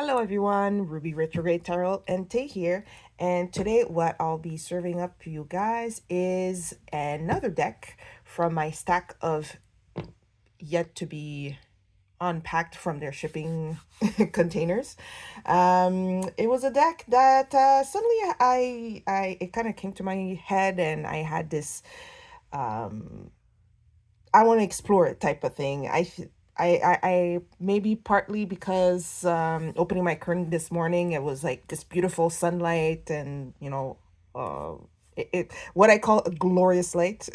Hello everyone, Ruby Retrograde Tarot and Tay here. And today what I'll be serving up to you guys is another deck from my stack of yet to be unpacked from their shipping containers. It was a deck that suddenly it kind of came to my head and I had this I want to explore it type of thing. I maybe partly because opening my curtain this morning, it was like this beautiful sunlight and uh what I call a glorious light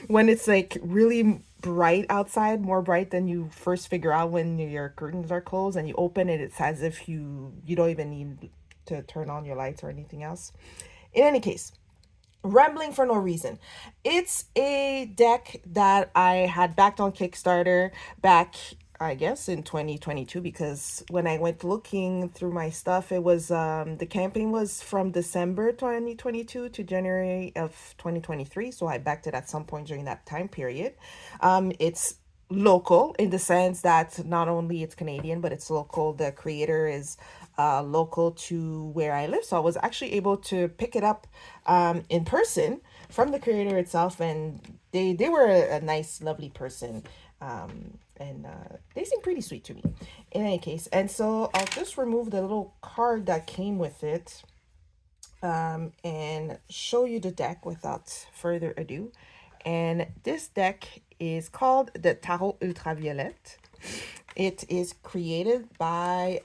when it's like really bright outside, more bright than you first figure out when your curtains are closed and you open it. It's as if you don't even need to turn on your lights or anything else. In any case, rambling for no reason. It's a deck that I had backed on Kickstarter back, I guess, in 2022, because when I went looking through my stuff, it was the campaign was from December 2022 to January of 2023. So I backed it at some point during that time period. It's local in the sense that not only it's Canadian, but it's local. The creator is local to where I live. So I was actually able to pick it up in person from the creator itself. And they were a nice, lovely person. And they seem pretty sweet to me in any case. And so I'll just remove the little card that came with it and show you the deck without further ado. And this deck is called the Tarot Ultraviolet. It is created by,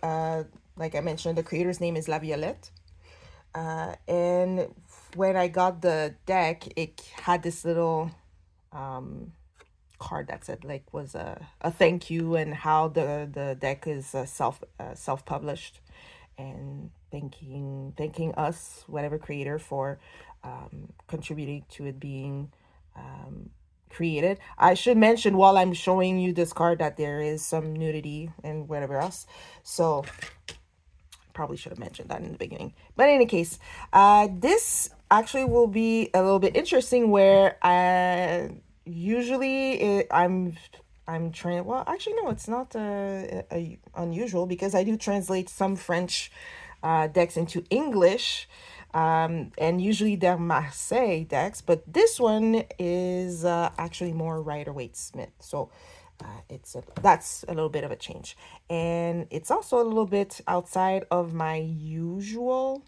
like I mentioned, the creator's name is Violette. And when I got the deck, it had this little card that said like was a thank you and how the deck is self published and thanking us, whatever creator, for contributing to it being created. I should mention while I'm showing you this card that there is some nudity and whatever else. So probably should have mentioned that in the beginning. But in any case, this actually will be a little bit interesting where I'm trained. Well, actually, no, it's not unusual because I do translate some French decks into English. And usually they're Marseille decks, but this one is actually more Rider-Waite Smith. So that's a little bit of a change, and it's also a little bit outside of my usual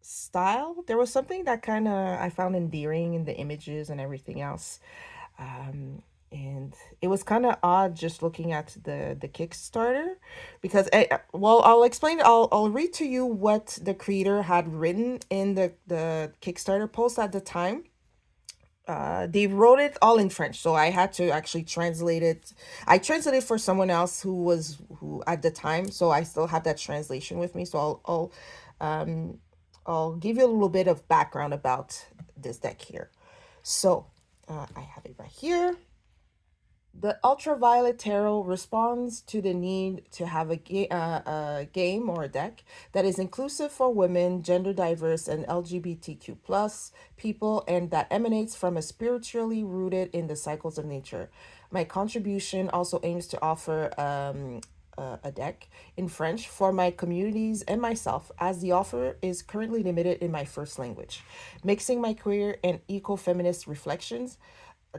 style. There was something that kind of I found endearing in the images and everything else. And it was kind of odd just looking at the Kickstarter because well, I'll explain. I'll read to you what the creator had written in the Kickstarter post at the time. They wrote it all in French, so I had to actually translate it. I translated for someone else who at the time, so I still have that translation with me. So I'll give you a little bit of background about this deck here. So I have it right here. The ultraviolet tarot responds to the need to have a game or a deck that is inclusive for women, gender diverse, and LGBTQ plus people, and that emanates from a spiritually rooted in the cycles of nature. My contribution also aims to offer a deck in French for my communities and myself, as the offer is currently limited in my first language, mixing my queer and eco-feminist reflections.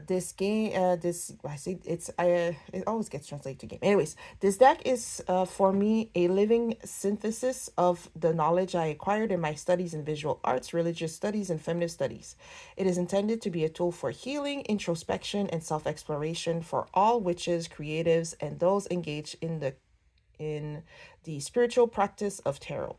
This game this I say it's I it always gets translated to game. Anyways, this deck is for me a living synthesis of the knowledge I acquired in my studies in visual arts, religious studies, and feminist studies. It is intended to be a tool for healing, introspection, and self-exploration for all witches, creatives, and those engaged in the spiritual practice of tarot.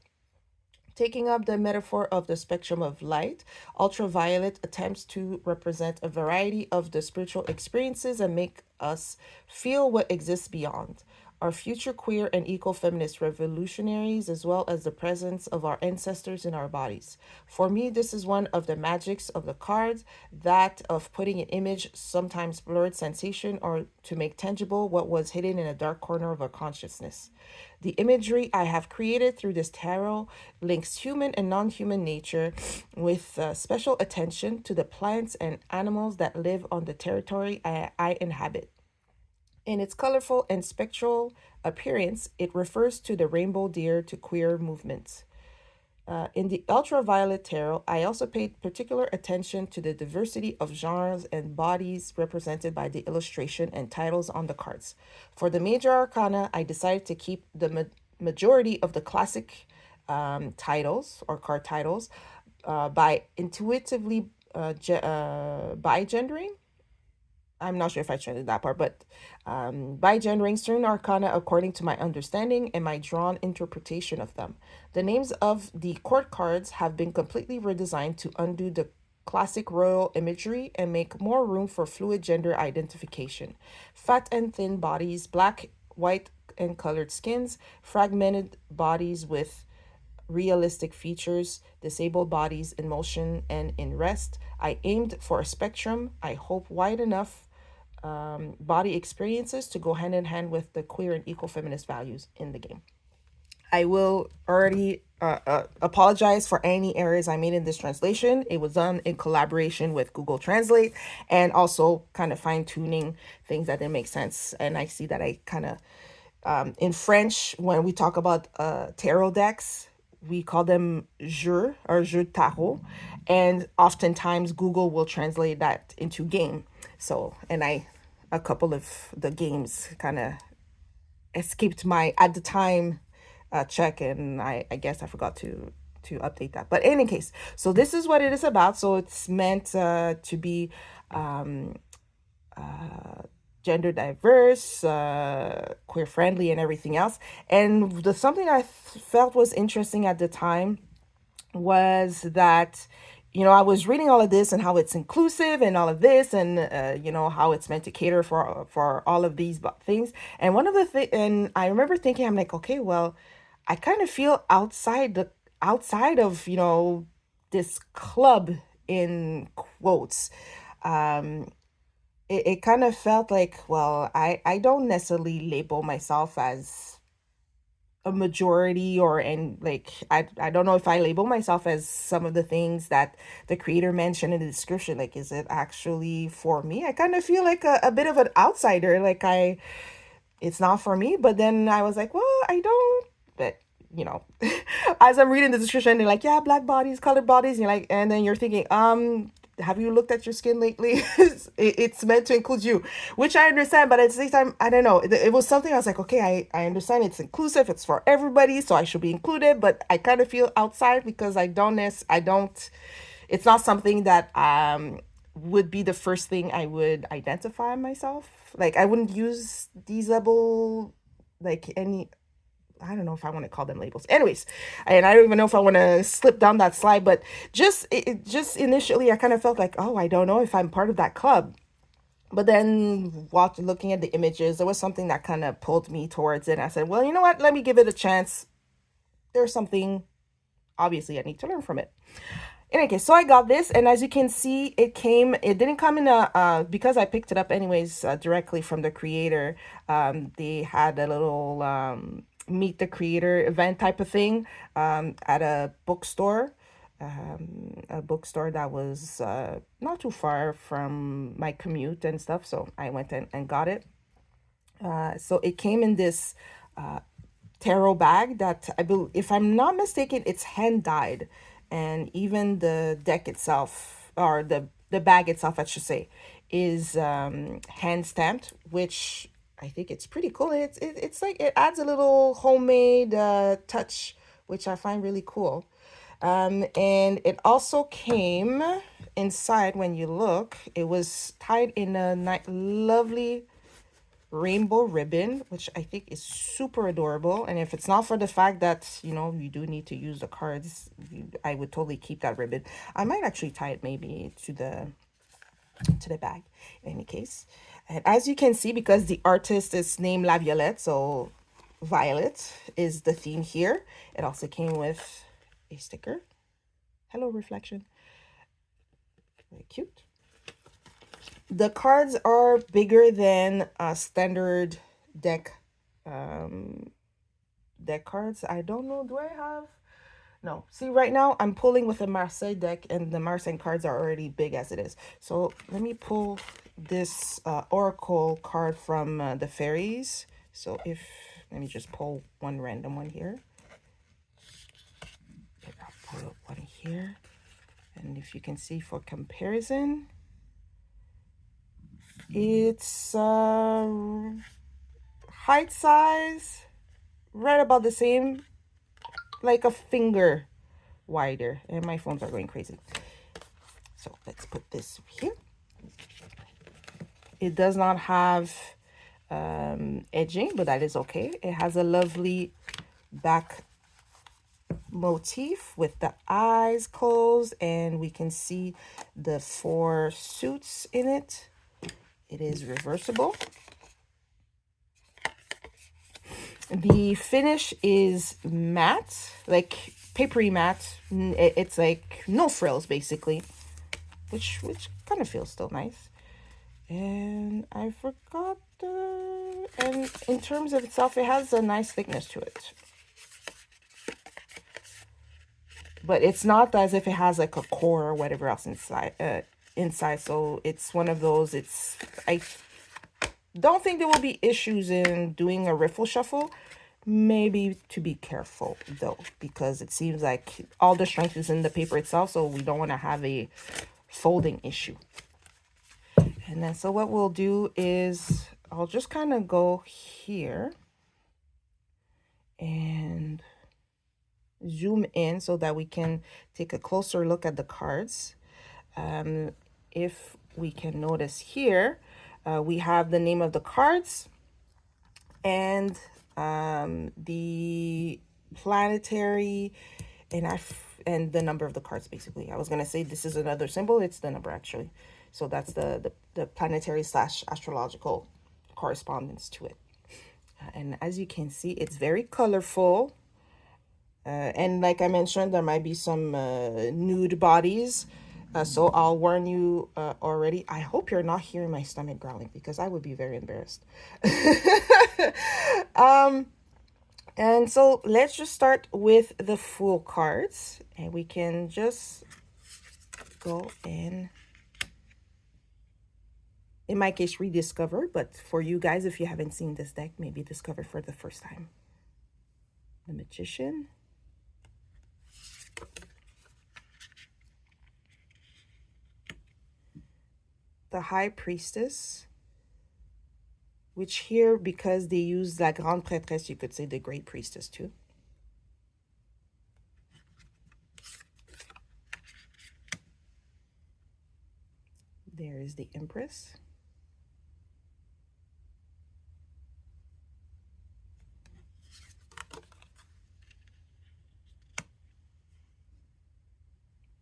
Taking up the metaphor of the spectrum of light, ultraviolet attempts to represent a variety of the spiritual experiences and make us feel what exists beyond. Our future queer and eco-feminist revolutionaries, as well as the presence of our ancestors in our bodies. For me, this is one of the magics of the cards, that of putting an image, sometimes blurred sensation, or to make tangible what was hidden in a dark corner of our consciousness. The imagery I have created through this tarot links human and non-human nature with special attention to the plants and animals that live on the territory I inhabit. In its colorful and spectral appearance, it refers to the rainbow deer to queer movements. In the ultraviolet tarot, I also paid particular attention to the diversity of genres and bodies represented by the illustration and titles on the cards. For the major arcana, I decided to keep the majority of the classic titles or card titles by intuitively by gendering. I'm not sure if I translated that part, but by gendering certain arcana according to my understanding and my drawn interpretation of them. The names of the court cards have been completely redesigned to undo the classic royal imagery and make more room for fluid gender identification. Fat and thin bodies, black, white, and colored skins, fragmented bodies with realistic features, disabled bodies in motion and in rest. I aimed for a spectrum, I hope wide enough body experiences to go hand in hand with the queer and eco feminist values in the game. I will already apologize for any errors I made in this translation. It was done in collaboration with Google Translate and also kind of fine tuning things that didn't make sense. And I see that I kind of, in French, when we talk about tarot decks, we call them jeux or jeux de tarot. And oftentimes Google will translate that into game. So, and a couple of the games kind of escaped my, at the time, check, and I guess I forgot to update that. But in any case, so this is what it is about. So it's meant to be gender diverse, queer friendly, and everything else. And the something I felt was interesting at the time was that, you know, I was reading all of this and how it's inclusive and all of this, and you know, how it's meant to cater for all of these things. And one of the things, and I remember thinking, I'm like, okay, well, I kind of feel outside of, you know, this club in quotes. Um, it kind of felt like, well, I don't necessarily label myself as a majority, or and like I don't know if I label myself as some of the things that the creator mentioned in the description. Like, is it actually for me? I kind of feel like a bit of an outsider. Like, it's not for me. But then I was like, well, I don't, but you know, as I'm reading the description, they're like, yeah, black bodies, colored bodies, and you're like, and then you're thinking, have you looked at your skin lately? It's meant to include you, which I understand, but at the same time, I don't know. It was something I was like, okay, I understand it's inclusive, it's for everybody, so I should be included, but I kind of feel outside because I don't, it's not something that would be the first thing I would identify myself. Like, I wouldn't use these label, like any, I don't know if I want to call them labels. Anyways, and I don't even know if I want to slip down that slide, but just just initially I kind of felt like, oh, I don't know if I'm part of that club. But then looking at the images, there was something that kind of pulled me towards it. And I said, well, you know what? Let me give it a chance. There's something, obviously, I need to learn from it. In any case, so I got this, and as you can see, it didn't come in because I picked it up anyways directly from the creator. They had a little meet the creator event type of thing at a bookstore that was not too far from my commute and stuff. So I went and got it. So it came in this tarot bag that I believe, if I'm not mistaken, it's hand dyed, and even the deck itself, or the bag itself, I should say, is hand stamped, which I think it's pretty cool. It's like it adds a little homemade touch, which I find really cool. And it also came inside. When you look, it was tied in a lovely rainbow ribbon, which I think is super adorable. And if it's not for the fact that, you know, you do need to use the cards, I would totally keep that ribbon. I might actually tie it maybe to the bag in any case. And as you can see, because the artist is named La Violette, so Violet is the theme here. It also came with a sticker. Hello, reflection. Very cute. The cards are bigger than a standard deck deck cards. I don't know. Do I have No, see, right now I'm pulling with a Marseille deck, and the Marseille cards are already big as it is. So let me pull this Oracle card from the fairies. So if, let me just pull one random one here. Okay, I'll pull one here. And if you can see for comparison, it's height size right about the same, like a finger wider. And my phones are going crazy. So let's put this here. It does not have edging, but that is okay. It has a lovely back motif with the eyes closed, and we can see the 4 suits in it. It is reversible. The finish is matte, like papery matte. It's like no frills basically, which kind of feels still nice. And I forgot and in terms of itself, it has a nice thickness to it. But it's not as if it has like a core or whatever else inside. So it's one of those, I don't think there will be issues in doing a riffle shuffle. Maybe to be careful though, because it seems like all the strength is in the paper itself, so we don't want to have a folding issue. And then so what we'll do is I'll just kind of go here and zoom in so that we can take a closer look at the cards. If we can notice here, we have the name of the cards and the planetary and the number of the cards. Basically, I was gonna say this is another symbol, it's the number actually. So that's the planetary / astrological correspondence to it. And as you can see, it's very colorful. And like I mentioned, there might be some nude bodies. So I'll warn you already. I hope you're not hearing my stomach growling, because I would be very embarrassed. And so let's just start with the full cards. And we can just go in my case, rediscover. But for you guys, if you haven't seen this deck, maybe discover for the first time. The Magician. The High Priestess, which here, because they use La Grande Prêtresse, you could say the Great Priestess too. There is the Empress.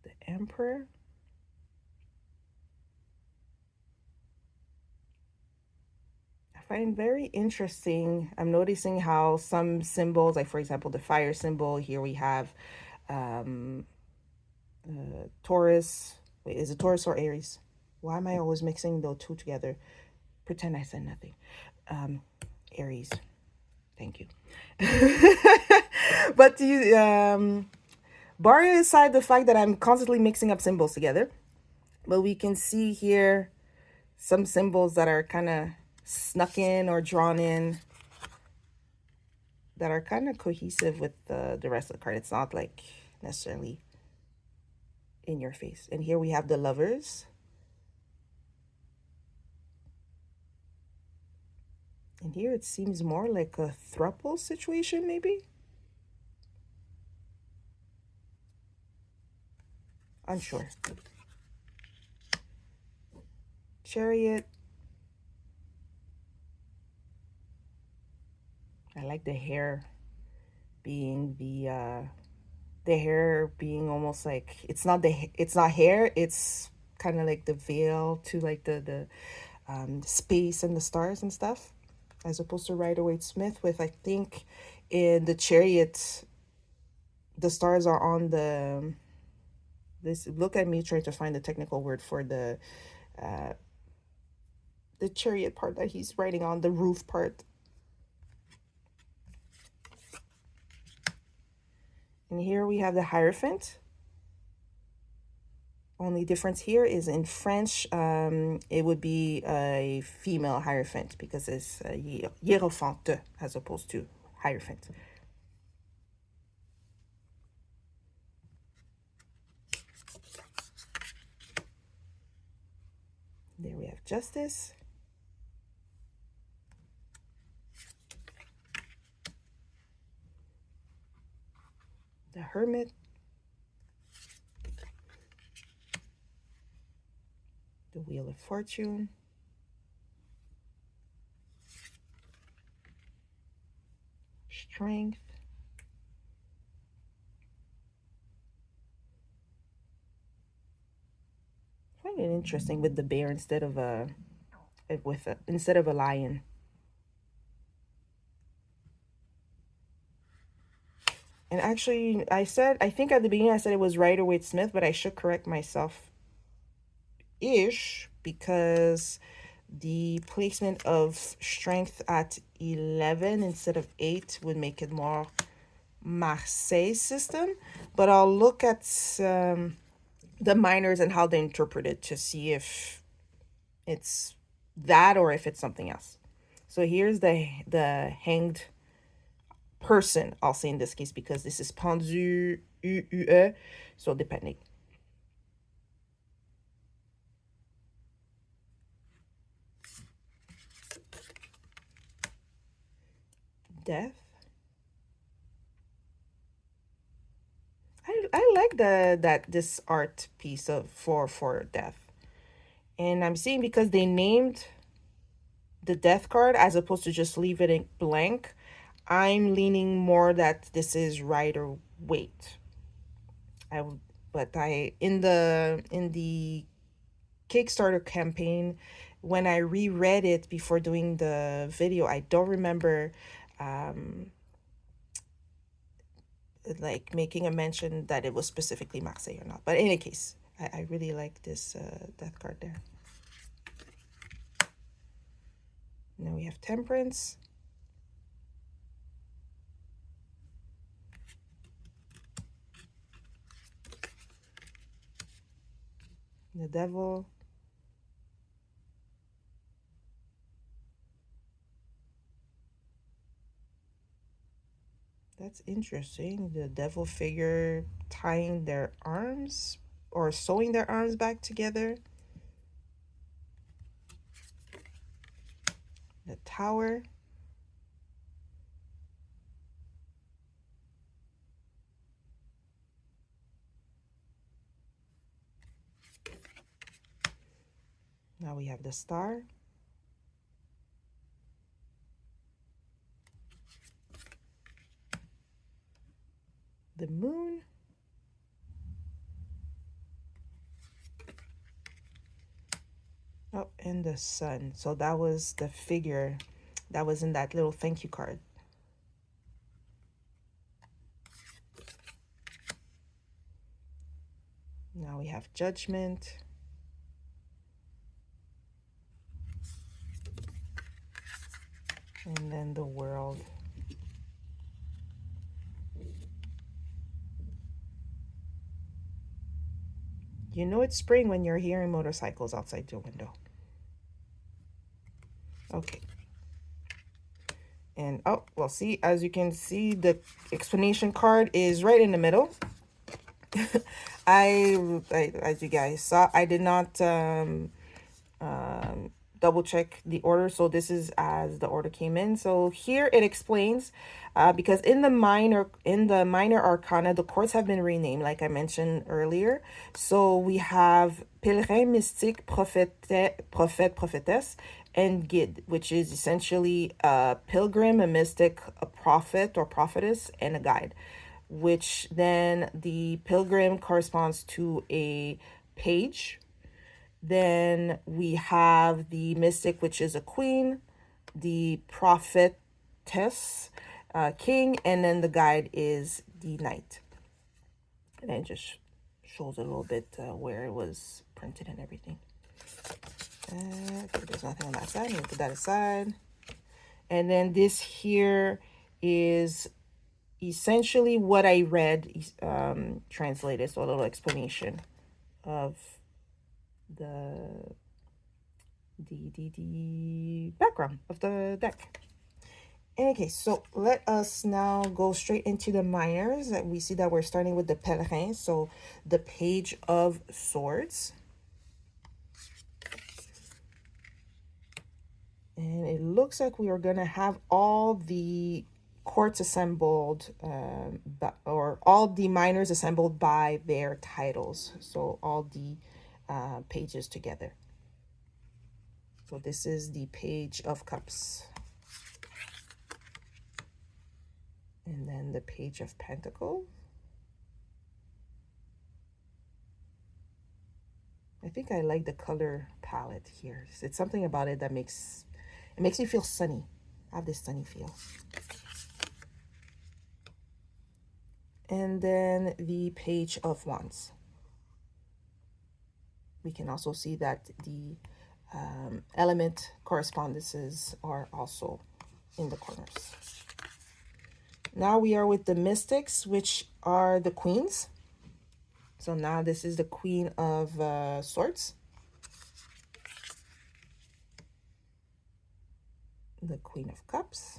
The Emperor. I find very interesting, I'm noticing how some symbols, like for example, the fire symbol, here we have Taurus. Wait, is it Taurus or Aries? Why am I always mixing those two together? Pretend I said nothing. Aries. Thank you. But barring aside the fact that I'm constantly mixing up symbols together, but we can see here some symbols that are kind of snuck in or drawn in that are kind of cohesive with the rest of the card. It's not like necessarily in your face. And here we have the Lovers. And here it seems more like a throuple situation, maybe? Unsure. Chariot. I like the hair being the hair being almost like it's not hair, it's kind of like the veil to like the space and the stars and stuff, as opposed to Rider-Waite-Smith with, I think in the Chariot the stars are on this, look at me trying to find the technical word for the chariot part that he's riding on, the roof part. And here we have the Hierophant. Only difference here is in French, it would be a female Hierophant because it's Hierophante as opposed to Hierophant. There we have Justice. The Hermit. The Wheel of Fortune. Strength. I find it interesting with the bear instead of a lion. And actually, I think at the beginning I said it was Rider-Waite-Smith, but I should correct myself ish because the placement of strength at 11 instead of 8 would make it more Marseille system. But I'll look at the minors and how they interpret it to see if it's that or if it's something else. So here's the hanged person, I'll say in this case, because this is pendu UUE, so depending. Death. I like this art piece of for death. And I'm seeing because they named the death card as opposed to just leave it in blank, I'm leaning more that this is Rider-Waite. But I in the Kickstarter campaign, when I reread it before doing the video, I don't remember like making a mention that it was specifically Marseille or not. But in any case, I really like this death card there. Now we have Temperance. The Devil. That's interesting. The devil figure tying their arms or sewing their arms back together. The Tower. Now we have the Star. The Moon. Oh, and the Sun. So that was the figure that was in that little thank you card. Now we have Judgment. And then the World. You know it's spring when you're hearing motorcycles outside your window. Okay. And oh, well, see, as you can see, the explanation card is right in the middle. As you guys saw, I did not double check the order, so this is as the order came in. So here it explains because in the minor arcana, the courts have been renamed, like I mentioned earlier. So we have Pèlerin, Mystique, Prophète, Prophétesse, and Guide, which is essentially a pilgrim, a mystic, a prophet or prophetess, and a guide, which then the pilgrim corresponds to a page. Then we have the mystic, which is a queen, the prophetess, king, and then the guide is the knight. And it just shows a little bit where it was printed and everything. Okay, there's nothing on that side. We'll put that aside. And then this here is essentially what I read translated, so a little explanation of the the background of the deck. Okay, so let us now go straight into the minors. We see that we're starting with the Pèlerin, so the Page of Swords. And it looks like we are going to have all the courts assembled, or all the minors assembled by their titles. So all the pages together. So this is the Page of Cups. And then the Page of Pentacles. I think I like the color palette here. It's something about it that makes me feel sunny. I have this sunny feel. And then the Page of Wands. We can also see that the element correspondences are also in the corners. Now we are with the Mystics, which are the queens. So now this is the Queen of Swords. The Queen of Cups.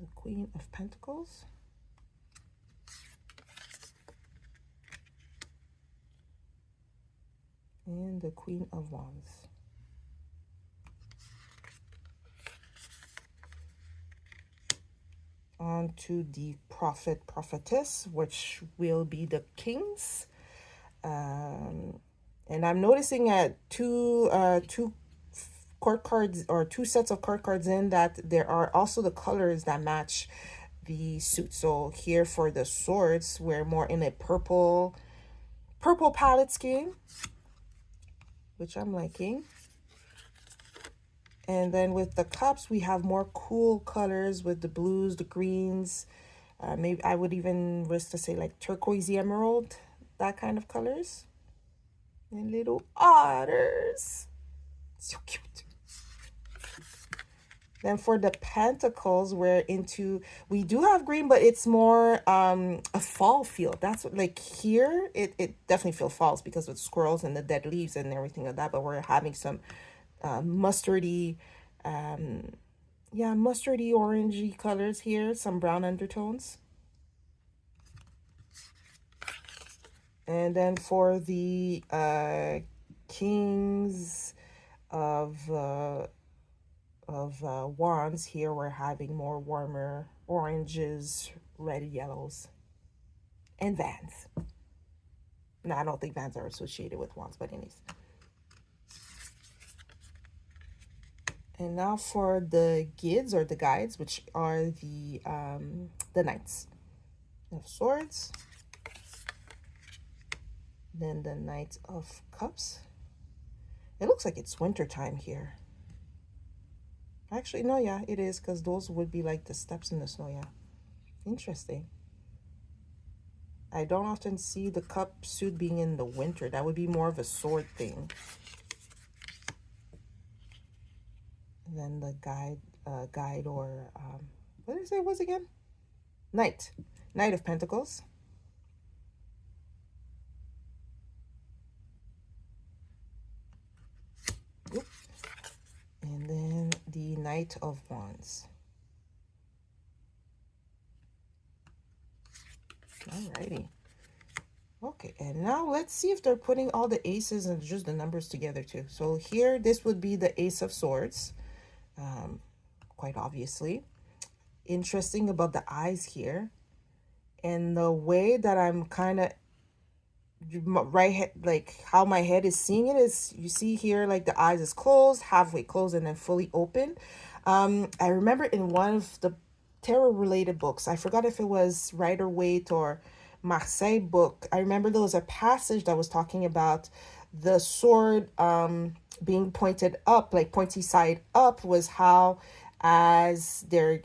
The Queen of Pentacles. And the Queen of Wands. On to the Prophet, Prophetess, which will be the Kings. And I'm noticing at two court cards, or two sets of card cards in, that there are also the colors that match the suit. So here for the swords, we're more in a purple palette scheme, which I'm liking. And then with the cups, we have more cool colors with the blues, the greens. Maybe I would even risk to say like turquoisey emerald, that kind of colors. And little otters. So cute. Then for the pentacles, we do have green, but it's more a fall feel. That's what, like here, it definitely feels falls because of the squirrels and the dead leaves and everything like that. But we're having some mustardy, mustardy orangey colors here, some brown undertones. And then for the kings of wands, here we're having more warmer oranges, red yellows, and vans. No, I don't think vans are associated with wands, but anyways. And now for the guides, or the guides, which are the knights of swords. Then the Knight of Cups. It looks like it's winter time here. Actually, no, yeah, it is, because those would be like the steps in the snow, yeah. Interesting. I don't often see the cup suit being in the winter. That would be more of a sword thing. And then the guide, or what did I say it was again? Knight of Pentacles. Oop. And then the Knight of Wands. Alrighty. Okay, and now let's see if they're putting all the aces and just the numbers together too. So here, this would be the Ace of Swords, quite obviously. Interesting about the eyes here, and the way that I'm kind of like how my head is seeing it is, you see here, like the eyes is closed, halfway closed, and then fully open. I remember in one of the tarot related books, I forgot if it was Rider Waite or Marseille book, I remember there was a passage that was talking about the sword being pointed up, like pointy side up, was how, as they're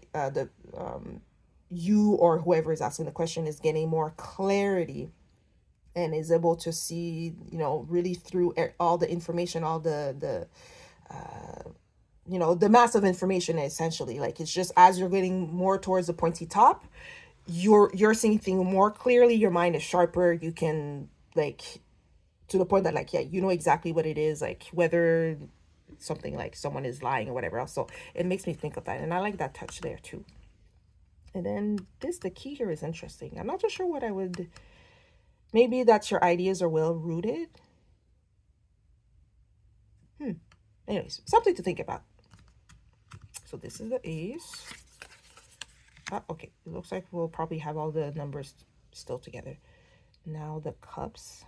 you or whoever is asking the question is getting more clarity and is able to see, really through all the information, all the you know, the mass of information essentially. Like it's just as you're getting more towards the pointy top, you're seeing things more clearly, your mind is sharper, you can like, to the point that like, yeah, you know exactly what it is, like whether something like someone is lying or whatever else. So it makes me think of that, and I like that touch there too. And then this, the key here is interesting. I'm not too sure what I would, maybe that's your ideas are well rooted. Anyways, something to think about. So this is the ace. Okay, it looks like we'll probably have all the numbers still together. Now the cups.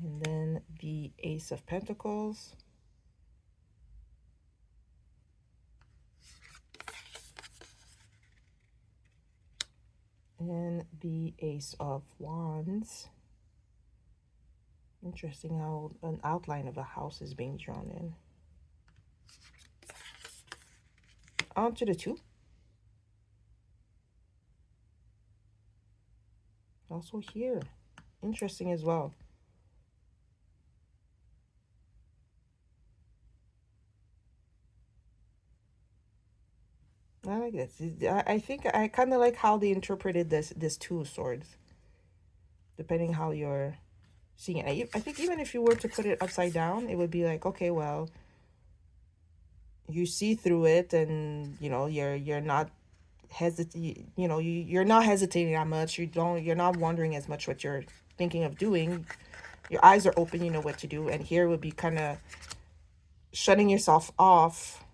And then the ace of pentacles. And the ace of wands. Interesting how an outline of a house is being drawn in. On to the two. Also here. Interesting as well. I like this. I think I kind of like how they interpreted this two of swords. Depending how you're seeing it. I think even if you were to put it upside down, it would be like, okay, well, you see through it, and you know you're not you know, you're not hesitating that much. You're not wondering as much what you're thinking of doing. Your eyes are open, you know what to do. And here would be kind of shutting yourself off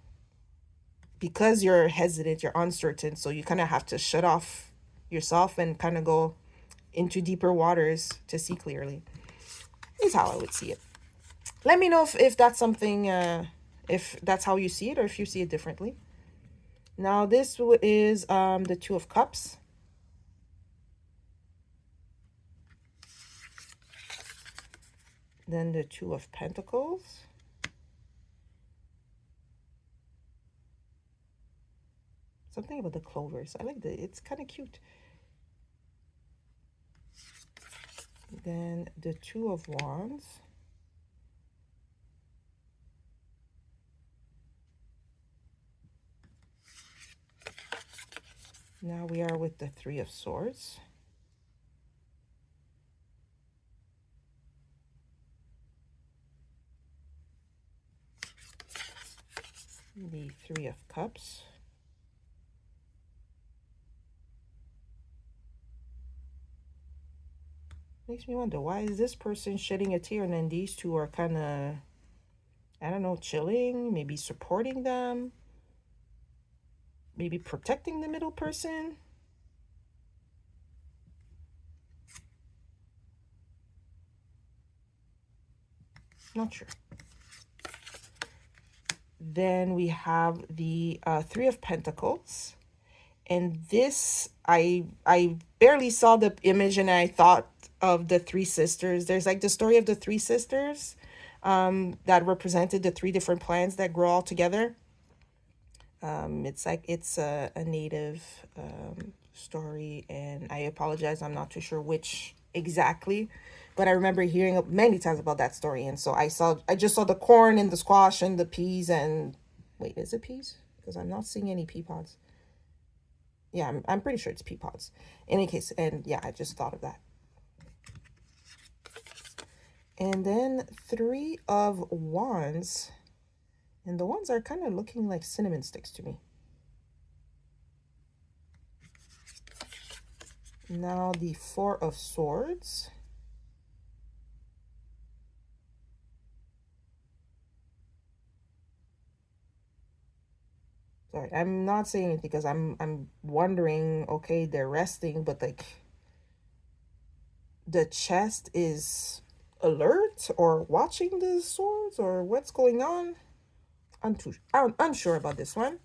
because you're hesitant, you're uncertain, so you kind of have to shut off yourself and kind of go into deeper waters to see clearly, is how I would see it. Let me know if that's something, if that's how you see it, or if you see it differently. Now this is the Two of Cups. Then the Two of Pentacles. Something about the clovers. I like it's kind of cute. Then the Two of Wands. Now we are with the Three of Swords. The Three of Cups. Makes me wonder, why is this person shedding a tear and then these two are kind of, I don't know, chilling, maybe supporting them, maybe protecting the middle person? Not sure. Then we have the Three of Pentacles. And this, I barely saw the image and I thought of the three sisters. There's like the story of the three sisters that represented the three different plants that grow all together. It's like it's a native story, and I apologize, I'm not too sure which exactly, but I remember hearing many times about that story. And so I just saw the corn and the squash and the peas, and wait, is it peas? Because I'm not seeing any pea pods. Yeah, I'm pretty sure it's pea pods. In any case, and yeah, I just thought of that. And then Three of Wands, and the wands are kind of looking like cinnamon sticks to me. Now the Four of Swords. Sorry, I'm not saying anything because I'm wondering, okay, they're resting, but like the chest is alert or watching the swords, or what's going on? I'm unsure about this one.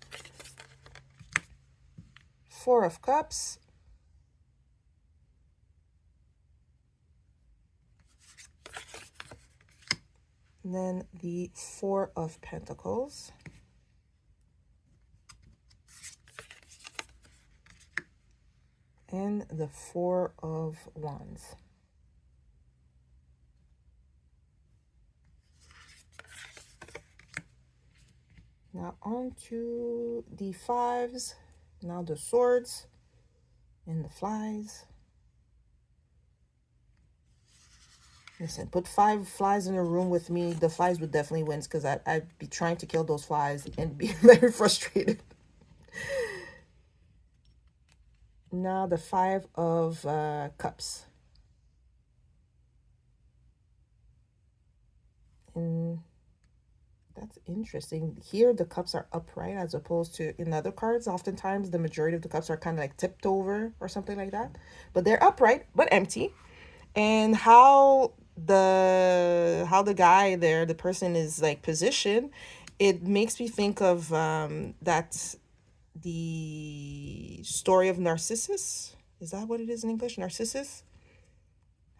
Four of Cups. And then the Four of Pentacles. And the Four of Wands. Now on to the fives. Now the swords and the flies. Listen, put 5 flies in a room with me, the flies would definitely win because I'd be trying to kill those flies and be very frustrated. Now the 5 of cups. And that's interesting. Here the cups are upright as opposed to in other cards. Oftentimes the majority of the cups are kind of like tipped over or something like that. But they're upright but empty. And how the guy there, the person is like positioned, it makes me think of that the story of Narcissus. Is that what it is in English? Narcissus?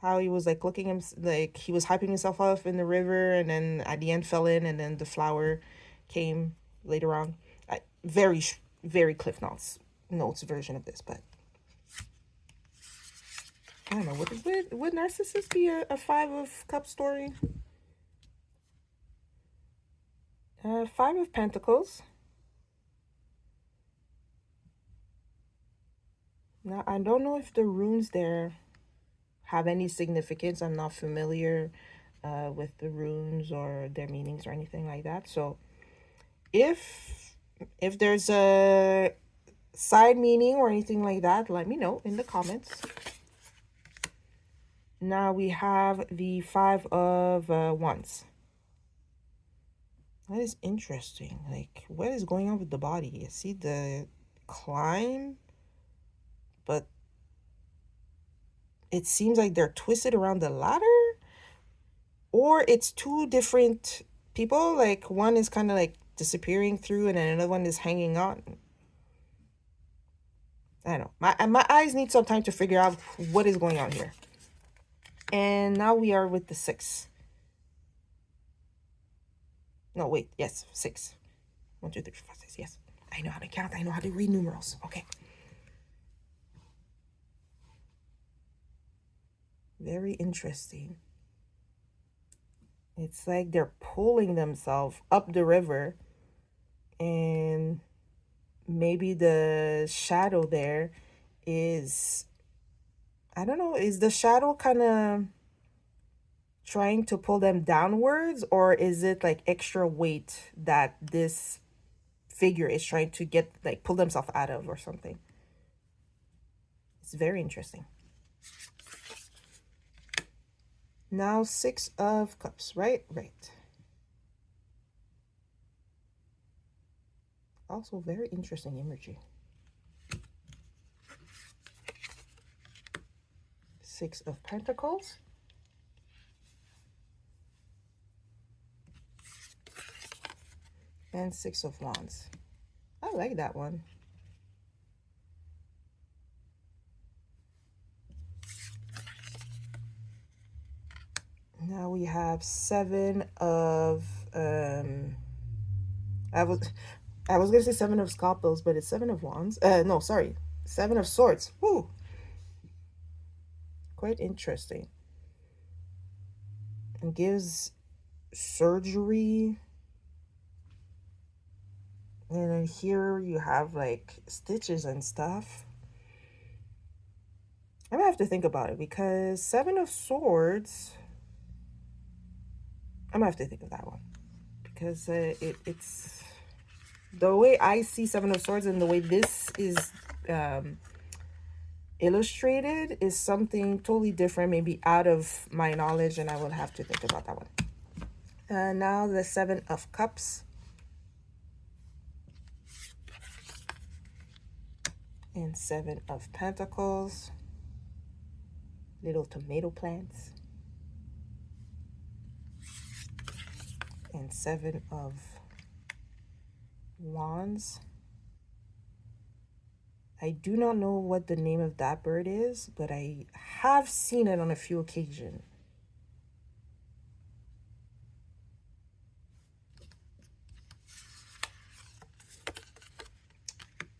How he was like looking him like he was hyping himself up in the river and then at the end fell in and then the flower came later on. Very Cliff Notes version of this, but I don't know. Would Narcissus be a 5 of Cups story? 5 of Pentacles. Now, I don't know if the runes there have any significance. I'm not familiar with the runes or their meanings or anything like that. So if there's a side meaning or anything like that, let me know in the comments. Now we have the 5 of Wands. That is interesting. Like, what is going on with the body? I see the climb, but it seems like they're twisted around the ladder, or it's 2 different people. Like, one is kind of like disappearing through and then another one is hanging on. I don't know. My eyes need some time to figure out what is going on here. And now we are with the 6. No, wait. Yes, 6. 1, 2, 3, 4, 5, 6. Yes. I know how to count. I know how to read numerals. Okay. Very interesting. It's like they're pulling themselves up the river, and maybe the shadow there is, I don't know, is the shadow kind of trying to pull them downwards, or is it like extra weight that this figure is trying to get, like, pull themselves out of or something? It's very interesting. Now 6 of Cups, right? Right. Also very interesting imagery. 6 of Pentacles. And 6 of Wands. I like that one. Now we have 7 of I was gonna say 7 of Scalpels, but it's 7 of Wands. No, sorry, 7 of Swords. Woo! Quite interesting. It gives surgery. And then here you have like stitches and stuff. I'm gonna have to think about it because 7 of Swords, I'm gonna have to think of that one because it's the way I see 7 of Swords and the way this is illustrated is something totally different, maybe out of my knowledge, and I will have to think about that one. Now the 7 of Cups. And 7 of Pentacles. Little tomato plants. And 7 of Wands. I do not know what the name of that bird is, but I have seen it on a few occasions.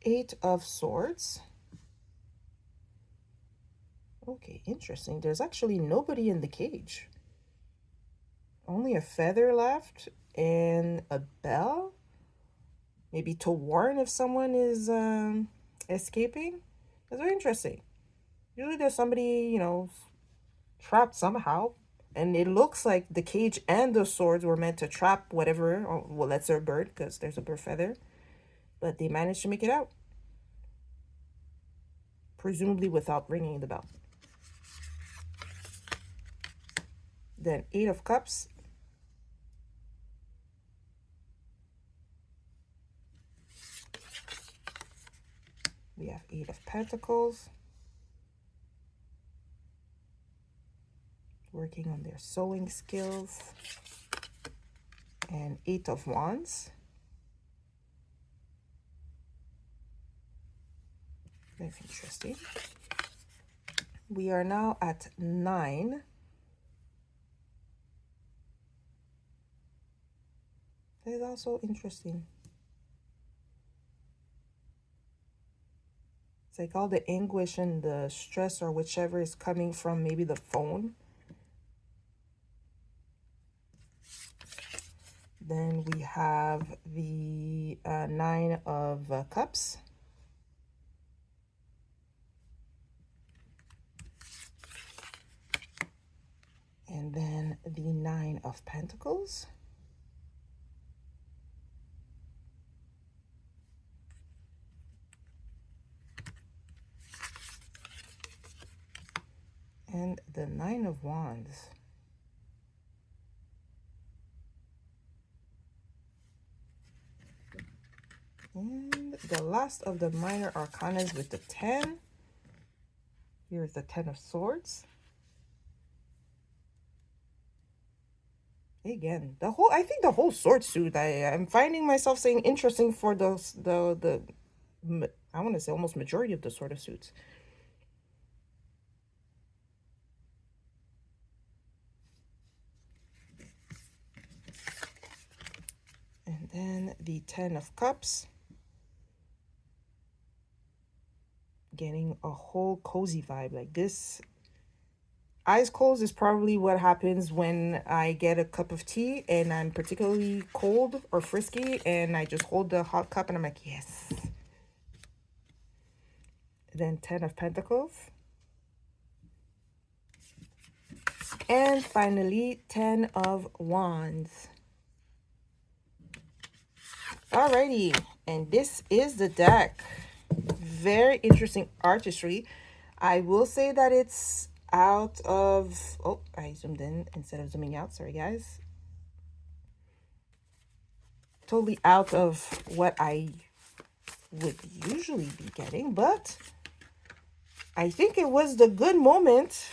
8 of Swords. Okay, interesting. There's actually nobody in the cage. Only a feather left and a bell. maybe to warn if someone is escaping. It's very interesting. Usually there's somebody, you know, trapped somehow, and it looks like the cage and the swords were meant to trap whatever. Oh, well, that's their bird because there's a bird feather, but they managed to make it out, presumably without ringing the bell. Then 8 of Cups. We have 8 of Pentacles. Working on their sewing skills. And 8 of Wands. That's interesting. We are now at 9. That is also interesting. It's like all the anguish and the stress or whichever is coming from maybe the phone. Then we have the 9 of Cups. And then the 9 of Pentacles. And the 9 of Wands. And the last of the minor arcanas with the 10. Here's the 10 of Swords. Again, I think the whole sword suit, I'm finding myself saying interesting for those, I want to say almost majority of the sort of suits. And then the 10 of Cups. Getting a whole cozy vibe like this. Eyes closed is probably what happens when I get a cup of tea and I'm particularly cold or frisky and I just hold the hot cup and I'm like, yes. Then 10 of Pentacles. And finally, 10 of Wands. Alrighty, and this is the deck. Very interesting artistry. I will say that it's out of, oh, I zoomed in instead of zooming out, sorry guys. Totally out of what I would usually be getting, but I think it was the good moment,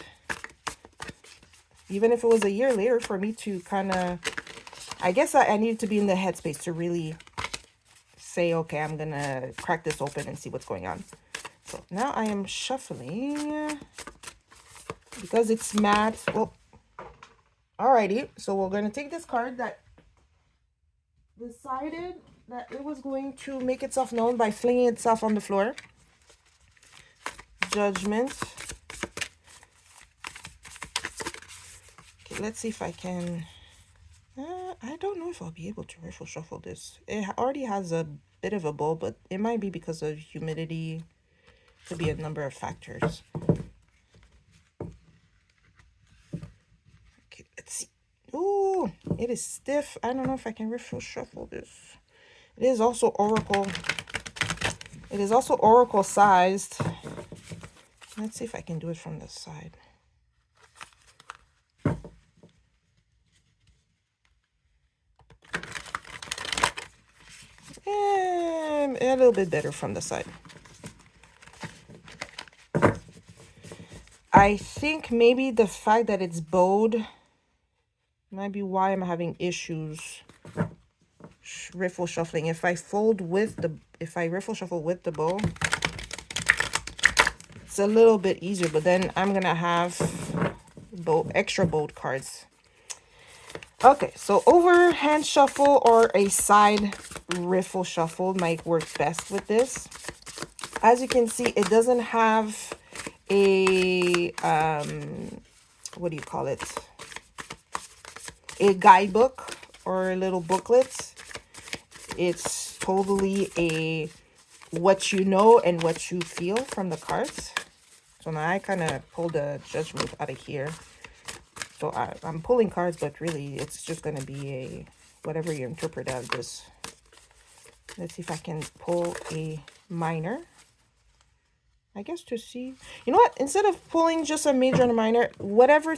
even if it was a year later, for me to kind of, I guess I needed to be in the headspace to really say, okay, I'm gonna crack this open and see what's going on. So now I am shuffling because it's matte. Well, alrighty, so we're gonna take this card that decided that it was going to make itself known by flinging itself on the floor. Judgment. Okay, let's see if I can. I don't know if I'll be able to riffle shuffle this. It already has a bit of a bowl, but it might be because of humidity. Could be a number of factors. Okay, let's see. Ooh, it is stiff. I don't know if I can riffle shuffle this. It is also Oracle. It is also Oracle sized. Let's see if I can do it from the side. A little bit better from the side. I think maybe the fact that it's bowed might be why I'm having issues riffle shuffling. If I riffle shuffle with the bow, it's a little bit easier, but then I'm gonna have extra bowed cards. Okay, so overhand shuffle or a side riffle shuffle might work best with this. As you can see, it doesn't have a, what do you call it? A guidebook or a little booklet. It's totally a what you know and what you feel from the cards. So now I kind of pulled the judgment out of here. So I'm pulling cards, but really it's just going to be a whatever you interpret out of this. Let's see if I can pull a minor. I guess to see, you know what? Instead of pulling just a major and a minor, whatever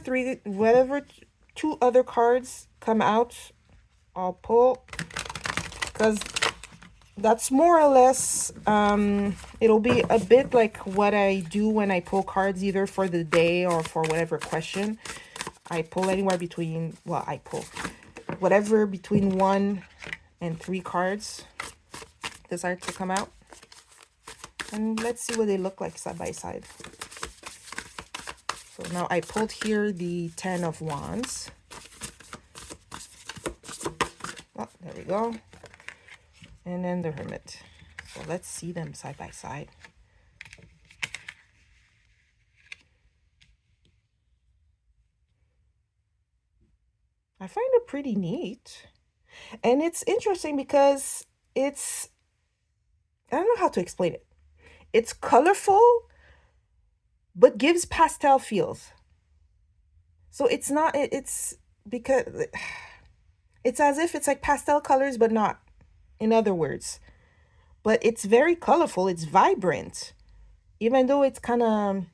two other cards come out, I'll pull, because that's more or less, it'll be a bit like what I do when I pull cards, either for the day or for whatever question. I pull anywhere between, well, I pull whatever between 1 and 3 cards decide to come out. And let's see what they look like side by side. So now I pulled here the 10 of Wands. Oh, there we go. And then the Hermit. So let's see them side by side. I find it pretty neat. And it's interesting because it's, I don't know how to explain it. It's colorful, but gives pastel feels. So it's not, it's because it's as if it's like pastel colors, but not, in other words. But it's very colorful. It's vibrant, even though it's kind of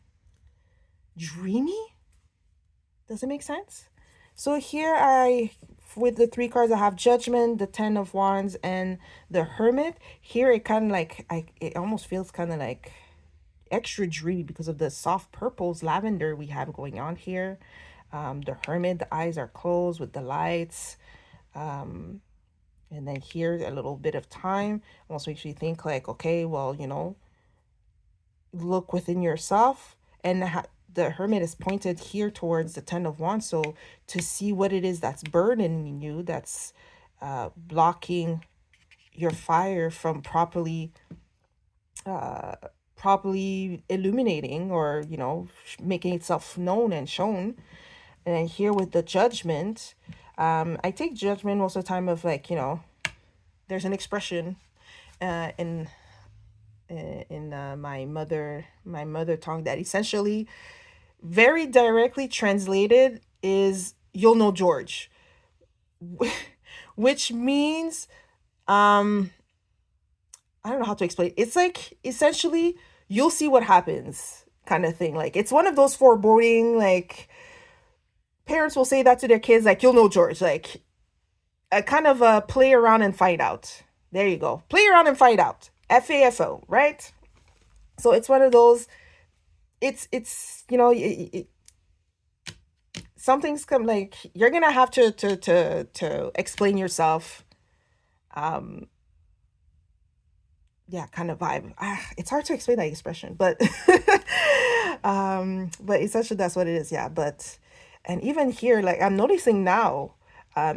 dreamy. Does it make sense? So here with the 3 cards, I have Judgment, the 10 of Wands, and the Hermit. Here it kind of like, it almost feels kind of like extra dreamy because of the soft purples, lavender we have going on here. The Hermit, the eyes are closed with the lights. And then here, a little bit of time almost makes you think like, okay, well, you know, look within yourself. And the Hermit is pointed here towards the 10 of Wands. So to see what it is that's burdening you, that's blocking your fire from properly illuminating, or, you know, making itself known and shown. And then here with the Judgment, I take Judgment most of the time of like, you know, there's an expression in my mother tongue that essentially, very directly translated, is "you'll know George," which means I don't know how to explain it. It's like essentially you'll see what happens kind of thing. Like it's one of those foreboding, like parents will say that to their kids, like, "you'll know George," like a kind of a play around and find out. There you go. Play around and find out. FAFO, right? So it's one of those, it's you know, something's come, like you're gonna have to explain yourself. Yeah, kind of vibe. It's hard to explain that expression, but but essentially that's what it is. Yeah, but and even here, like I'm noticing now,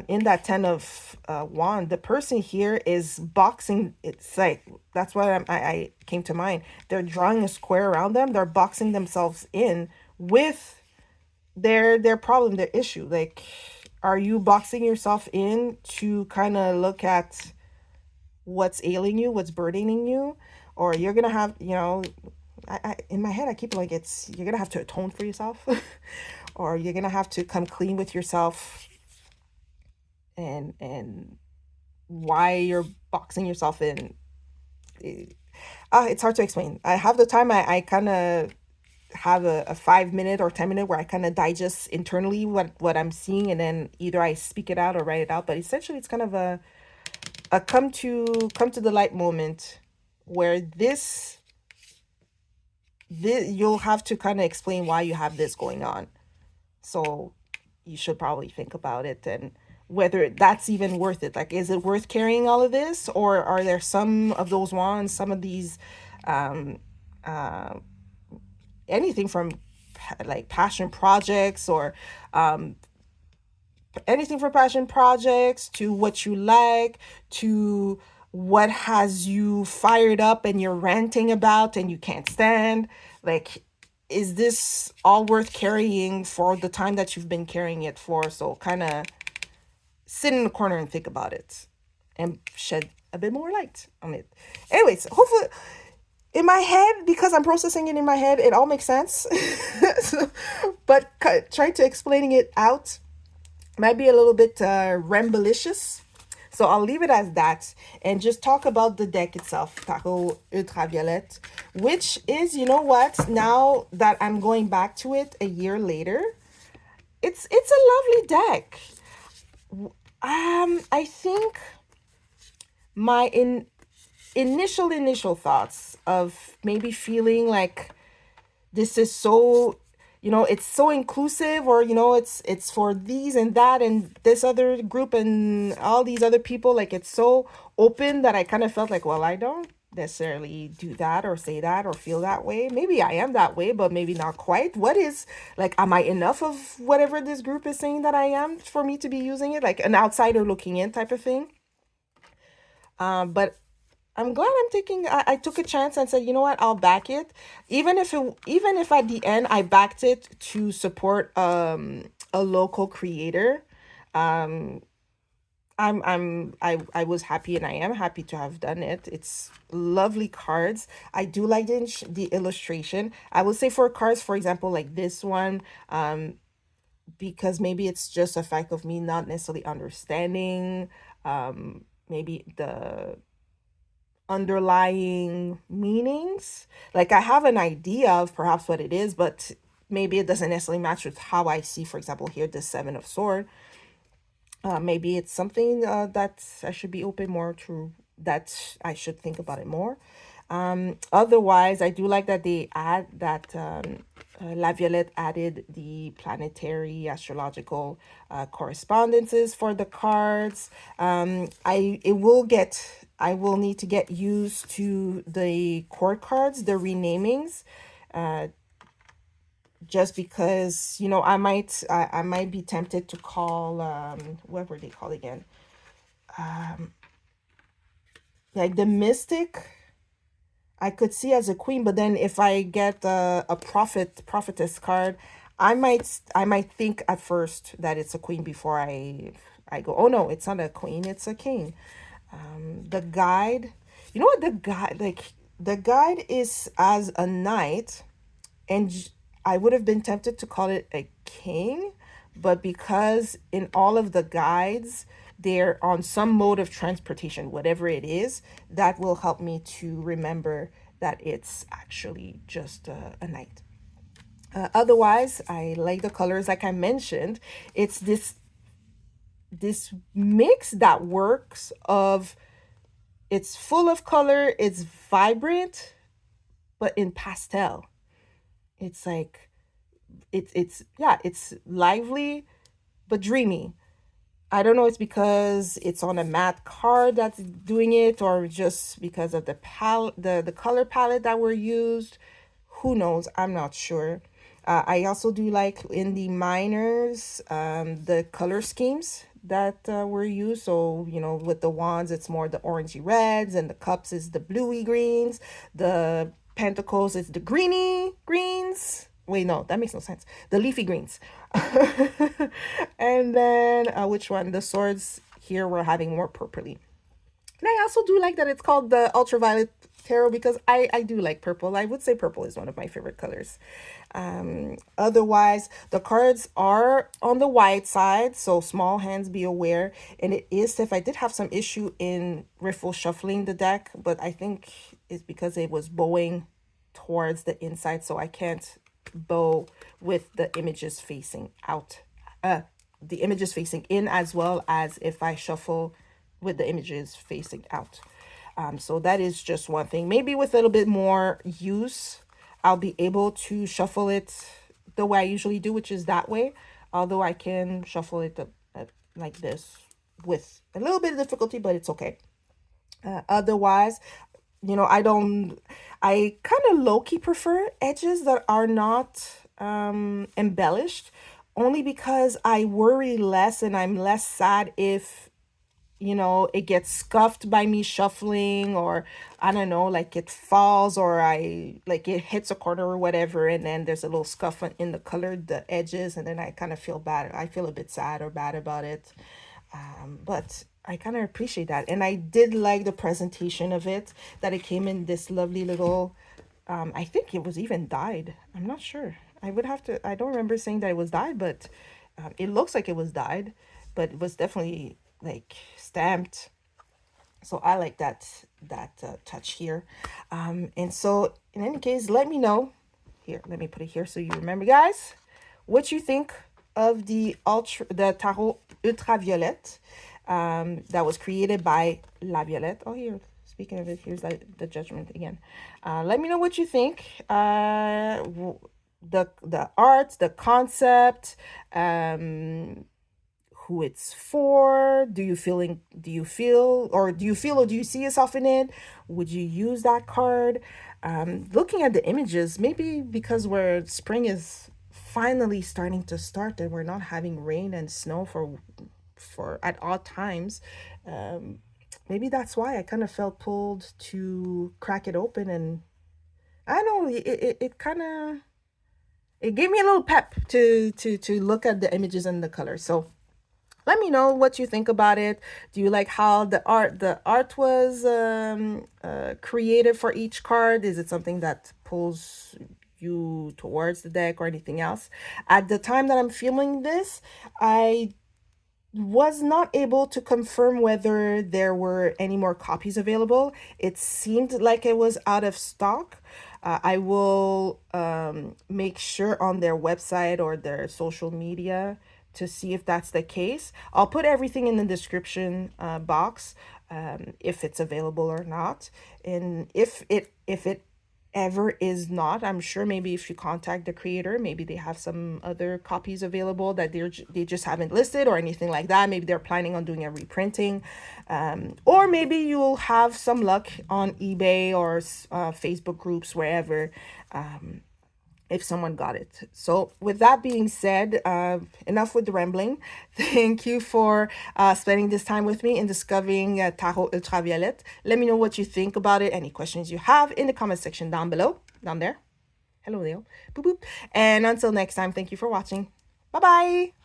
in that 10 of wand, the person here is boxing. It's like that's why I came to mind. They're drawing a square around them. They're boxing themselves in with their problem, their issue. Like, are you boxing yourself in to kind of look at what's ailing you, what's burdening you, or you're gonna have, you know, I in my head I keep like it's you're gonna have to atone for yourself, or you're gonna have to come clean with yourself, and why you're boxing yourself in. It's hard to explain. I have the time. I kind of have a 5 minute or 10 minute where I kind of digest internally what I'm seeing, and then either I speak it out or write it out. But essentially, it's kind of a come to the light moment where this you'll have to kind of explain why you have this going on. So you should probably think about it and whether that's even worth it. Like, is it worth carrying all of this, or are there some of those wands, some of these anything from like passion projects, or anything from passion projects to what you like, to what has you fired up and you're ranting about and you can't stand. Like, is this all worth carrying for the time that you've been carrying it for? So kind of sit in the corner and think about it and shed a bit more light on it. Anyways, hopefully in my head, because I'm processing it in my head, it all makes sense. So, but trying to explaining it out might be a little bit ramblicious. So I'll leave it as that and just talk about the deck itself, Tarot Ultraviolet, which is, you know what, now that I'm going back to it a year later, it's a lovely deck. I think my initial thoughts of maybe feeling like this is so, it's so inclusive, or it's for these and that and this other group and all these other people, like it's so open that I kind of felt like, well, I don't necessarily do that or say that or feel that way. Maybe I am that way, but maybe not quite. What is, like, am I enough of whatever this group is saying that I am for me to be using it, like an outsider looking in type of thing? But I'm glad I took a chance and said, you know what, I'll back it. Even if at the end I backed it to support a local creator. Um I was happy, and I am happy to have done it. It's lovely cards. I do like the illustration. I would say for cards, for example, like this one, because maybe it's just a fact of me not necessarily understanding maybe the underlying meanings. Like I have an idea of perhaps what it is, but maybe it doesn't necessarily match with how I see, for example, here the Seven of Sword. Maybe it's something that I should be open more to, that I should think about it more. Otherwise, I do like that they add that La Violette added the planetary astrological correspondences for the cards. I will need to get used to the court cards, the renamings, just because I might be tempted to call what were they called again? Like the mystic, I could see as a queen, but then if I get a prophetess card, I might think at first that it's a queen before I go, oh no, it's not a queen, it's a king. The guide, you know what, the guide is as a knight, and I would have been tempted to call it a king, but because in all of the guides they're on some mode of transportation, whatever it is, that will help me to remember that it's actually just a knight. Otherwise, I like the colors, like I mentioned. It's this mix that works of, it's full of color, it's vibrant, but in pastel. It's like it's yeah, it's lively but dreamy. I don't know, it's because it's on a matte card that's doing it, or just because of the color palette that were used. Who knows? I'm not sure. I also do like in the minors, the color schemes that were used. So, with the wands, it's more the orangey reds, and the cups is the bluey greens. The pentacles is the greeny greens. Wait, no, that makes no sense. The leafy greens. And then which one? The swords here we're having more purpley. And I also do like that it's called the ultraviolet tarot, because I do like purple. I would say purple is one of my favorite colors. Otherwise, the cards are on the wide side, so small hands, be aware. And it is if I did have some issue in riffle shuffling the deck, but I think it's because it was bowing towards the inside, so I can't bow with the images facing out, the images facing in, as well as if I shuffle with the images facing out. So that is just one thing. Maybe with a little bit more use, I'll be able to shuffle it the way I usually do, which is that way. Although I can shuffle it like this with a little bit of difficulty, but it's okay. Otherwise, I kind of low-key prefer edges that are not embellished, only because I worry less and I'm less sad if it gets scuffed by me shuffling, or I don't know, like it falls, or like it hits a corner or whatever, and then there's a little scuff in the edges, and then I kind of feel bad. I feel a bit sad or bad about it. But I kind of appreciate that. And I did like the presentation of it, that it came in this lovely little, I think it was even dyed. I'm not sure. I would have to, I don't remember saying that it was dyed, but it looks like it was dyed, but it was definitely like stamped. So I like that touch here. And so in any case, let me know here. Let me put it here so you remember, guys, what you think of the tarot ultraviolet that was created by La Violette. Oh, here. Speaking of it, here's the judgment again. Let me know what you think. The art, the concept, who it's for. Do you feel or do you see yourself in it? Would you use that card? Looking at the images, maybe because where spring is finally starting to start and we're not having rain and snow for at odd times, maybe that's why I kind of felt pulled to crack it open. And I don't know, it kind of, it gave me a little pep to look at the images and the colors. So let me know what you think about it. Do you like how the art was created for each card? Is it something that pulls you towards the deck or anything else? At the time that I'm filming this, I was not able to confirm whether there were any more copies available. It seemed like it was out of stock. I will make sure on their website or their social media to see if that's the case. I'll put everything in the description box, if it's available or not. And if it ever is not, I'm sure maybe if you contact the creator, maybe they have some other copies available that they just haven't listed or anything like that. Maybe they're planning on doing a reprinting, or maybe you'll have some luck on eBay or Facebook groups, wherever, if someone got it. So with that being said, enough with the rambling. Thank you for spending this time with me in discovering Tarot Ultraviolet. Let me know what you think about it. Any questions you have in the comment section down below. Down there. Hello, Leo. Boop, boop. And until next time, thank you for watching. Bye-bye.